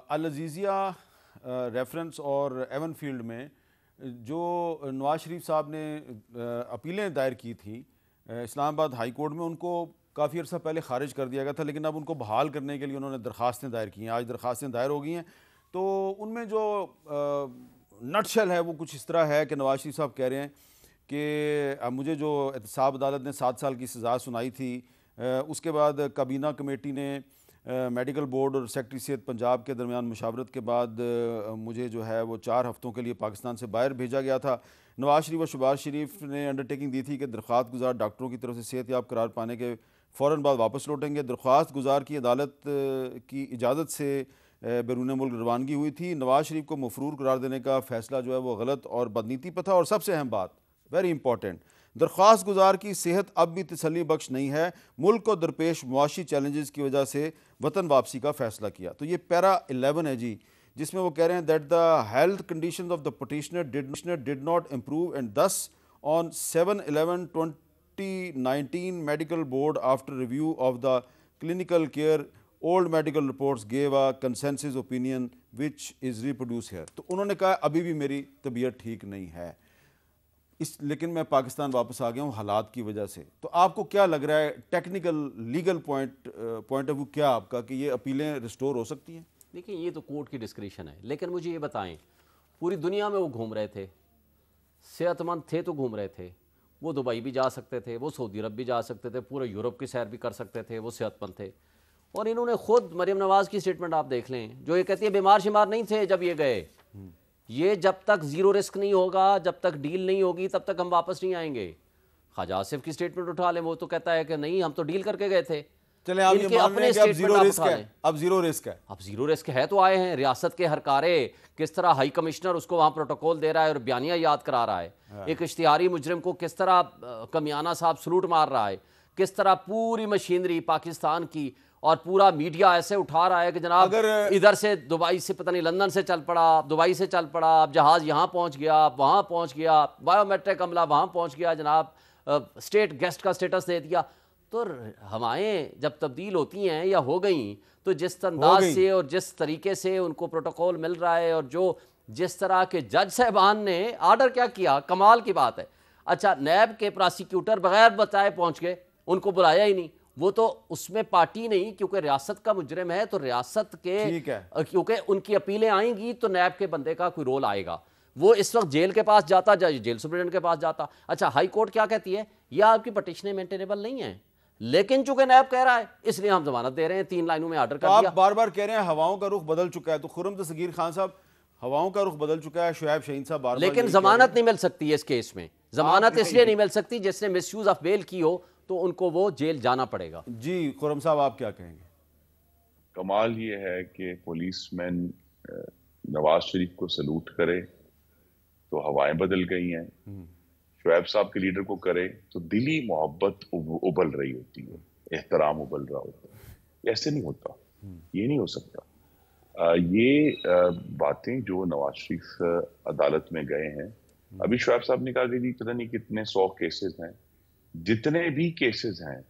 العزیزیہ reference اور even field میں جو نواز شریف صاحب نے اپیلیں دائر کی تھیں اسلام آباد ہائی کورٹ میں، ان کو کافی عرصہ پہلے خارج کر دیا گیا تھا، لیکن اب ان کو بحال کرنے کے لیے انہوں نے درخواستیں دائر کی ہیں. آج درخواستیں دائر ہو گئی ہیں. تو ان میں جو نٹ شل ہے وہ کچھ اس طرح ہے کہ نواز شریف صاحب کہہ رہے ہیں کہ مجھے جو احتساب عدالت نے 7 سال کی سزا سنائی تھی، اس کے بعد کابینہ کمیٹی نے میڈیکل بورڈ اور سیکرٹری صحت پنجاب کے درمیان مشاورت کے بعد مجھے جو ہے وہ 4 ہفتوں کے لیے پاکستان سے باہر بھیجا گیا تھا. نواز شریف اور شہباز شریف نے انڈرٹیکنگ دی تھی کہ درخواست گزار ڈاکٹروں کی طرف سے صحت یاب قرار پانے کے فوراً بعد واپس لوٹیں گے. درخواست گزار کی عدالت کی اجازت سے بیرون ملک روانگی ہوئی تھی. نواز شریف کو مفرور قرار دینے کا فیصلہ جو ہے وہ غلط اور بدنیتی پہ تھا. اور سب سے اہم بات، ویری امپورٹنٹ، درخواست گزار کی صحت اب بھی تسلی بخش نہیں ہے. ملک کو درپیش معاشی چیلنجز کی وجہ سے وطن واپسی کا فیصلہ کیا. تو یہ پیرا 11 ہے جی، جس میں وہ کہہ رہے ہیں that the health conditions of the petitioner did not improve and thus on 7/11/2019 medical board after review of the clinical care old medical reports gave a consensus opinion which is reproduced here. تو انہوں نے کہا ابھی بھی میری طبیعت ٹھیک نہیں ہے، لیکن میں پاکستان واپس آ گیا ہوں حالات کی وجہ سے. تو آپ کو کیا لگ رہا ہے technical legal point of view کیا آپ کا کہ یہ اپیلیں ریسٹور ہو سکتی ہیں؟ دیکھیں، یہ تو کورٹ کی ڈسکریشن ہے، لیکن مجھے یہ بتائیں، پوری دنیا میں وہ گھوم رہے تھے، صحت مند تھے تو گھوم رہے تھے. وہ دبئی بھی جا سکتے تھے، وہ سعودی عرب بھی جا سکتے تھے، پورے یورپ کی سیر بھی کر سکتے تھے، وہ صحت مند تھے. اور انہوں نے خود مریم نواز کی سٹیٹمنٹ آپ دیکھ لیں، جو یہ کہتی ہے بیمار شمار نہیں تھے جب یہ گئے. یہ جب تک زیرو رسک نہیں ہوگا، جب تک ڈیل نہیں ہوگی، تب تک ہم واپس نہیں آئیں گے. خواجہ آصف کی سٹیٹمنٹ اٹھا لیں، وہ تو کہتا ہے کہ نہیں، ہم تو ڈیل کر کے گئے تھے. چلیں آپ یہ مان رہے ہیں کہ اب زیرو رسک ہے، اب زیرو رسک ہے. اب زیرو رسک ہے تو آئے ہیں. ریاست کے ہر کارے کس طرح ہائی کمشنر اس کو وہاں پروٹوکول دے رہا ہے اور بیانیہ یاد کرا رہا ہے. ایک اشتہاری مجرم کو کس طرح کمیانہ صاحب سلوٹ مار رہا ہے، کس طرح پوری مشینری پاکستان کی اور پورا میڈیا ایسے اٹھا رہا ہے کہ جناب ادھر سے دبئی سے پتہ نہیں لندن سے چل پڑا، دبئی سے چل پڑا، اب جہاز یہاں پہنچ گیا، وہاں پہنچ گیا، بایو میٹرک عملہ وہاں پہنچ گیا، جناب اسٹیٹ گیسٹ کا سٹیٹس دے دیا. تو ہوائیں جب تبدیل ہوتی ہیں یا ہو گئیں تو جس انداز سے اور جس طریقے سے ان کو پروٹوکول مل رہا ہے، اور جس طرح کے جج صاحبان نے آرڈر کیا کیا، کمال کی بات ہے. اچھا، نیب کے پراسیکیوٹر بغیر بتائے پہنچ گئے، ان کو بلایا ہی نہیں. وہ تو اس میں پارٹی نہیں، کیونکہ ریاست کا مجرم ہے تو ریاست کے، کیونکہ ان کی اپیلیں آئیں گی تو نیب کے بندے کا کوئی رول آئے گا. وہ اس وقت جیل کے پاس جاتا، جیل سپرنٹینڈنٹ کے پاس جاتا. اچھا، ہائی کورٹ کیا کہتی ہے؟ یہ آپ کی پٹیشنیں مینٹینیبل نہیں ہیں، لیکن چونکہ نیب کہہ رہا ہے اس لیے ہم ضمانت دے رہے ہیں. 3 لائنوں میں آرڈر کر دیا. آپ بار بار کہہ رہے ہیں ہواؤں کا رخ بدل چکا ہے، تو خرم دستگیر خان صاحب، ہواؤں کا رخ بدل چکا ہے. شعیب شاہین صاحب بار بار لیکن ضمانت نہیں مل سکتی اس کیس میں. ضمانت اس لیے نہیں مل سکتی جس نے مس یوز آف بیل کی ہو تو ان کو وہ جیل جانا پڑے گا. جی خرم صاحب، آپ کیا کہیں گے؟ کمال یہ ہے کہ پولیس مین نواز شریف کو سلوٹ کرے تو ہوائیں بدل گئی ہیں، شعیب صاحب کے لیڈر کو کرے تو دلی محبت ابل رہی ہوتی ہے، احترام ابل رہا ہوتا ہے. ایسے نہیں ہوتا، یہ نہیں ہو سکتا. یہ باتیں جو نواز شریف عدالت میں گئے ہیں، ابھی شعیب صاحب نے کہا کہ جی پتہ نہیں کتنے 100 کیسز ہیں. جتنے بھی کیسز ہیں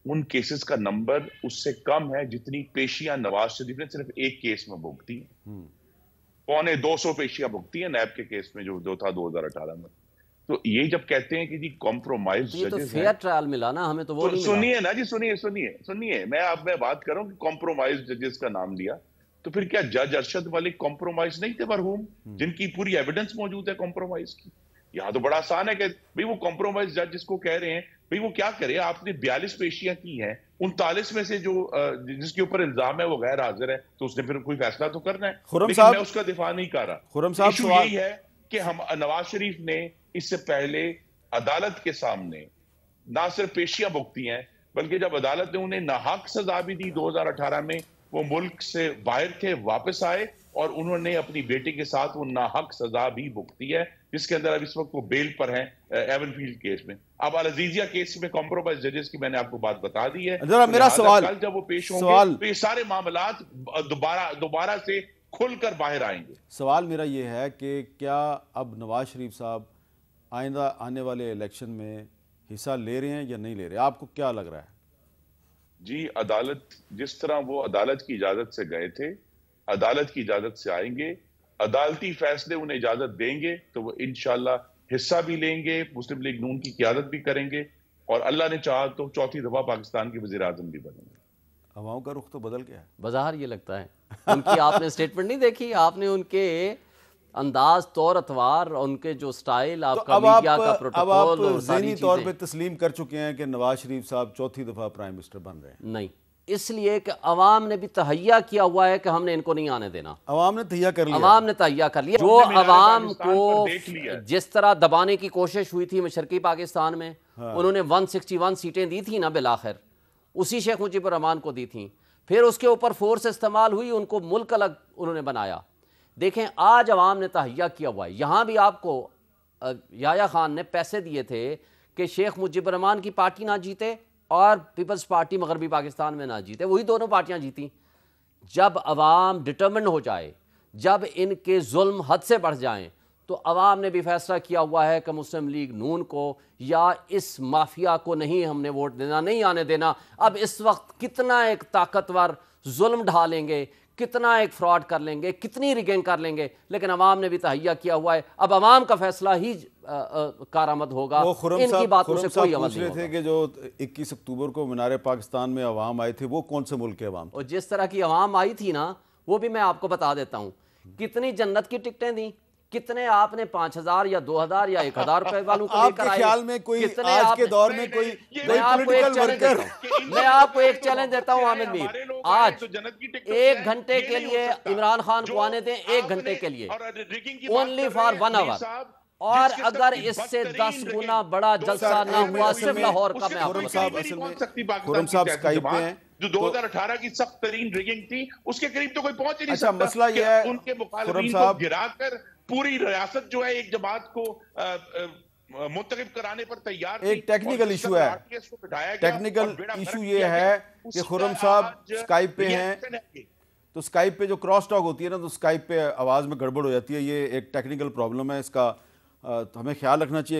ان کیسز کا نمبر اس سے کم ہے جتنی پیشیاں نواز شریف نے صرف ایک کیس میں بھگتی ہیں. 250 پیشیاں بھگتی ہیں نیب کے کیس میں جو تھا 2018 میں. تو یہ جب کہتے ہیں کہ جی کمپرومائز یہ تو فیئر ٹرائل ملا نا، ہمیں تو وہ نہیں ملا. سنیے نا جی، سنیے میں بات کر رہا ہوں کہ کمپرومائز ججز کا نام لیا. تو پھر کیا جج ارشد ملک کمپرومائز نہیں تھے مرحوم، جن کی پوری ایویڈنس موجود ہے کمپرومائز کی؟ یہاں تو بڑا آسان ہے کہ بھئی وہ کمپرومائز جج جس کو کہہ رہے ہیں، بھئی وہ کیا کرے؟ آپ نے 42 پیشیاں کی ہیں، 39 میں سے جس کے اوپر الزام ہے وہ غیر حاضر ہے، تو اس نے پھر کوئی فیصلہ تو کرنا ہے. لیکن میں اس کا دفاع نہیں کر رہا. ایشو یہی ہے کہ ہم نواز شریف نے اس سے پہلے عدالت کے سامنے نہ صرف پیشیاں بھگتی ہیں، بلکہ جب عدالت نے انہیں ناحق سزا بھی دی 2018 میں، وہ ملک سے باہر تھے، واپس آئے اور انہوں نے اپنی بیٹی کے ساتھ وہ ناحق سزا بھی بھگتی ہے، جس کے اندر اب اس وقت وہ بیل پر ہیں ایون فیلڈ کیس میں. اب العزیزیہ کیس میں کمپرومائز ججز کی میں نے آپ کو بات بتا دی ہے. میرا سوال، کل جب وہ پیش ہوں گے تو یہ سارے معاملات دوبارہ سے کھل کر باہر آئیں گے. سوال میرا یہ ہے کہ کیا اب نواز شریف صاحب آئندہ آنے والے الیکشن میں حصہ لے رہے ہیں یا نہیں لے رہے؟ آپ کو کیا لگ رہا ہے؟ جی، عدالت جس طرح وہ عدالت کی اجازت سے گئے تھے، عدالت کی اجازت سے آئیں گے, عدالتی فیصلے انہیں اجازت دیں گے تو وہ انشاءاللہ حصہ بھی لیں گے, مسلم لیگ نون کی قیادت بھی کریں گے, اور اللہ نے چاہا تو چوتھی دفعہ پاکستان کے وزیر اعظم بھی بنیں گے. عوام کا رخ تو بدل گیا ہے بظاہر یہ لگتا ہے. ان کی آپ نے سٹیٹمنٹ نہیں دیکھی, آپ نے ان کے انداز, طور اتوار, ان کے جو سٹائل, آپ کا میڈیا کا پروٹوکول, اب اور آپ ساری ذہنی طور چیزیں. پہ تسلیم کر چکے ہیں کہ نواز شریف صاحب چوتھی دفعہ پرائم منسٹر بن رہے ہیں؟ نہیں, اس لیے کہ عوام نے بھی تہیہ کیا ہوا ہے کہ ہم نے ان کو نہیں آنے دینا. عوام نے تہیہ کر لیا, عوام نے تہیہ کر لیا. جو عوام کو جس طرح دبانے کی کوشش ہوئی تھی مشرقی پاکستان میں, انہوں نے 161 سیٹیں دی تھیں نا بالآخر, اسی شیخ مجیب الرحمان کو دی تھیں. پھر اس کے اوپر فورس استعمال ہوئی, ان کو ملک الگ انہوں نے بنایا. دیکھیں آج عوام نے تہیہ کیا ہوا ہے. یہاں بھی آپ کو یحییٰ خان نے پیسے دیے تھے کہ شیخ مجیب الرحمان کی پارٹی نہ جیتے اور پیپلز پارٹی مغربی پاکستان میں نہ جیتے, وہی دونوں پارٹیاں جیتیں. جب عوام ڈٹرمنڈ ہو جائے, جب ان کے ظلم حد سے بڑھ جائیں, تو عوام نے بھی فیصلہ کیا ہوا ہے کہ مسلم لیگ نون کو یا اس مافیا کو نہیں ہم نے ووٹ دینا, نہیں آنے دینا. اب اس وقت کتنا ایک طاقتور ظلم ڈھالیں گے, کتنا ایک فراڈ کر لیں گے, کتنی ریگنگ کر لیں گے, لیکن عوام نے بھی تہیہ کیا ہوا ہے. اب عوام کا فیصلہ ہی کارآمد ہوگا, ان کی باتوں سے کوئی عمل نہیں ہوگا. تھے کہ جو 21 اکتوبر کو مینار پاکستان میں عوام آئے تھے, وہ کون سے ملک کے عوام تھے؟ اور جس طرح کی عوام آئی تھی نا, وہ بھی میں آپ کو بتا دیتا ہوں. کتنی جنت کی ٹکٹیں دیں, کتنے آپ نے 5,000 یا 2,000 یا 1,000 روپے والوں کو لے کر آئے. آپ کے خیال میں کوئی آج کے دور میں کوئی پولیٹیکل ورکر, میں آپ کو ایک چیلنج دیتا ہوں عامر میر, آج 1 گھنٹے کے لیے عمران خان کو آنے دیں, 1 گھنٹے کے لیے, اونلی فار 1 آور. اور اگر اس سے 10 گنا بڑا جلسہ نہ ہوا صرف لاہور کا, میں آپ کو خرم صاحب اسکائپ پہ ہیں, جو 2018 کی سخت ترین ریگنگ تھی اس کے قریب تو کوئی پہنچ ہی نہیں اچھا سکتا. مسئلہ یہ ہے ان کے مخالفین کو گرا کر پوری ریاست جو ہے ایک جماعت کو منتخب کرانے پر تیار تھی. ایک ٹیکنیکل ایشو ہے, ٹیکنیکل ایشو یہ ہے کہ خرم صاحب اسکائپ پہ ہیں, تو اسکائپ پہ جو کراس ٹاک ہوتی ہے نا, تو اسکائپ پہ آواز میں گڑبڑ ہو جاتی ہے. یہ ایک ٹیکنیکل پرابلم ہے, اس کا ہمیں خیال رکھنا چاہیے.